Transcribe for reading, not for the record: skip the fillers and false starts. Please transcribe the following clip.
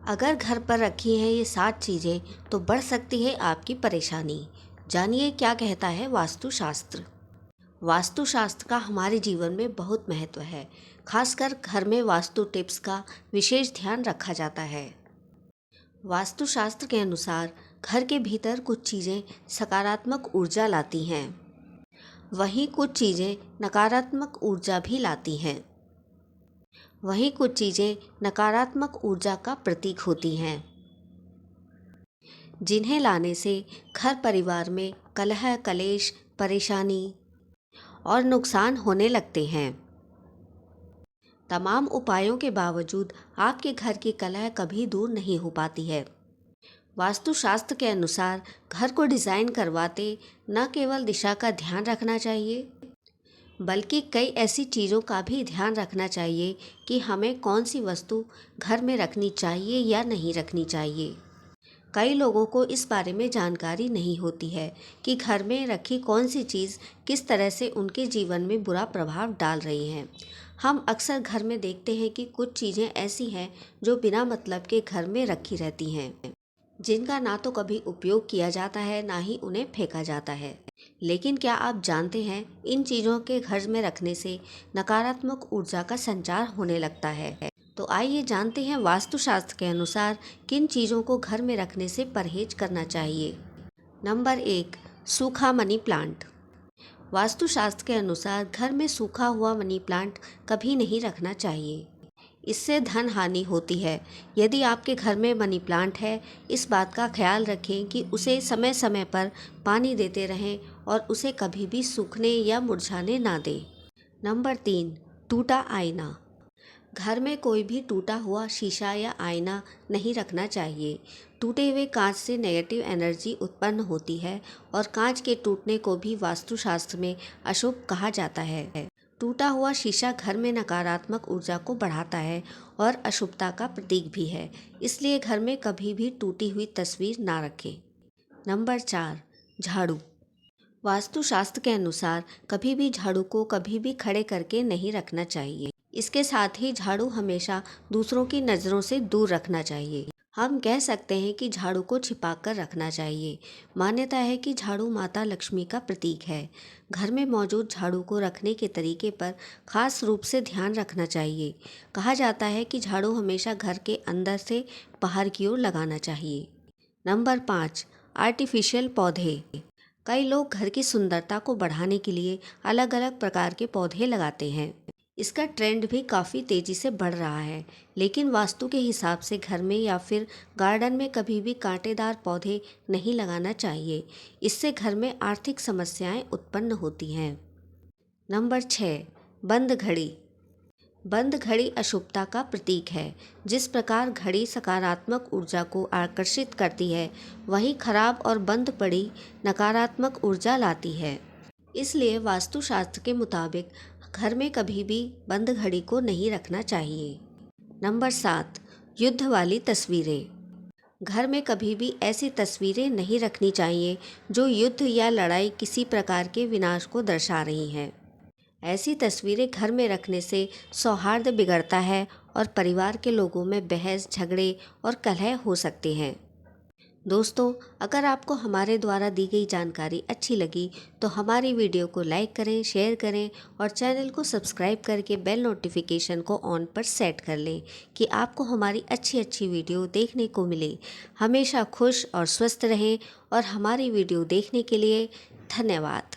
अगर घर पर रखी हैं ये 7 चीज़ें तो बढ़ सकती है आपकी परेशानी। जानिए क्या कहता है वास्तुशास्त्र। वास्तुशास्त्र का हमारे जीवन में बहुत महत्व है। खासकर घर में वास्तु टिप्स का विशेष ध्यान रखा जाता है। वास्तुशास्त्र के अनुसार घर के भीतर कुछ चीज़ें सकारात्मक ऊर्जा लाती हैं, वहीं कुछ चीज़ें नकारात्मक ऊर्जा भी लाती हैं। वहीं कुछ चीज़ें नकारात्मक ऊर्जा का प्रतीक होती हैं, जिन्हें लाने से घर परिवार में कलह, कलेश, परेशानी और नुकसान होने लगते हैं। तमाम उपायों के बावजूद आपके घर की कलह कभी दूर नहीं हो पाती है। वास्तुशास्त्र के अनुसार घर को डिज़ाइन करवाते न केवल दिशा का ध्यान रखना चाहिए, बल्कि कई ऐसी चीज़ों का भी ध्यान रखना चाहिए कि हमें कौन सी वस्तु घर में रखनी चाहिए या नहीं रखनी चाहिए। कई लोगों को इस बारे में जानकारी नहीं होती है कि घर में रखी कौन सी चीज़ किस तरह से उनके जीवन में बुरा प्रभाव डाल रही हैं। हम अक्सर घर में देखते हैं कि कुछ चीज़ें ऐसी हैं जो बिना मतलब के घर में रखी रहती हैं, जिनका ना तो कभी उपयोग किया जाता है, ना ही उन्हें फेंका जाता है। लेकिन क्या आप जानते हैं, इन चीज़ों के घर में रखने से नकारात्मक ऊर्जा का संचार होने लगता है। तो आइए जानते हैं वास्तुशास्त्र के अनुसार किन चीज़ों को घर में रखने से परहेज करना चाहिए। नंबर 1, सूखा मनी प्लांट। वास्तुशास्त्र के अनुसार घर में सूखा हुआ मनी प्लांट कभी नहीं रखना चाहिए। इससे धन हानि होती है। यदि आपके घर में मनी प्लांट है, इस बात का ख्याल रखें कि उसे समय समय पर पानी देते रहें और उसे कभी भी सूखने या मुरझाने ना दें। नंबर 3, टूटा आईना। घर में कोई भी टूटा हुआ शीशा या आईना नहीं रखना चाहिए। टूटे हुए कांच से नेगेटिव एनर्जी उत्पन्न होती है और कांच के टूटने को भी वास्तुशास्त्र में अशुभ कहा जाता है। टूटा हुआ शीशा घर में नकारात्मक ऊर्जा को बढ़ाता है और अशुभता का प्रतीक भी है, इसलिए घर में कभी भी टूटी हुई तस्वीर ना रखें। नंबर 4, झाड़ू। वास्तुशास्त्र के अनुसार कभी भी झाड़ू को कभी भी खड़े करके नहीं रखना चाहिए। इसके साथ ही झाड़ू हमेशा दूसरों की नज़रों से दूर रखना चाहिए। हम कह सकते हैं कि झाड़ू को छिपाकर रखना चाहिए। मान्यता है कि झाड़ू माता लक्ष्मी का प्रतीक है। घर में मौजूद झाड़ू को रखने के तरीके पर खास रूप से ध्यान रखना चाहिए। कहा जाता है कि झाड़ू हमेशा घर के अंदर से बाहर की ओर लगाना चाहिए। नंबर 5, आर्टिफिशियल पौधे। कई लोग घर की सुंदरता को बढ़ाने के लिए अलग अलग प्रकार के पौधे लगाते हैं। इसका ट्रेंड भी काफ़ी तेज़ी से बढ़ रहा है, लेकिन वास्तु के हिसाब से घर में या फिर गार्डन में कभी भी कांटेदार पौधे नहीं लगाना चाहिए। इससे घर में आर्थिक समस्याएं उत्पन्न होती हैं। नंबर 6, बंद घड़ी। बंद घड़ी अशुभता का प्रतीक है। जिस प्रकार घड़ी सकारात्मक ऊर्जा को आकर्षित करती है, वहीं खराब और बंद पड़ी नकारात्मक ऊर्जा लाती है। इसलिए वास्तुशास्त्र के मुताबिक घर में कभी भी बंद घड़ी को नहीं रखना चाहिए। नंबर 7, युद्ध वाली तस्वीरें। घर में कभी भी ऐसी तस्वीरें नहीं रखनी चाहिए जो युद्ध या लड़ाई किसी प्रकार के विनाश को दर्शा रही हैं। ऐसी तस्वीरें घर में रखने से सौहार्द बिगड़ता है और परिवार के लोगों में बहस, झगड़े और कलह हो सकते हैं। दोस्तों, अगर आपको हमारे द्वारा दी गई जानकारी अच्छी लगी तो हमारी वीडियो को लाइक करें, शेयर करें और चैनल को सब्सक्राइब करके बेल नोटिफिकेशन को ऑन पर सेट कर लें कि आपको हमारी अच्छी अच्छी वीडियो देखने को मिले। हमेशा खुश और स्वस्थ रहें और हमारी वीडियो देखने के लिए धन्यवाद।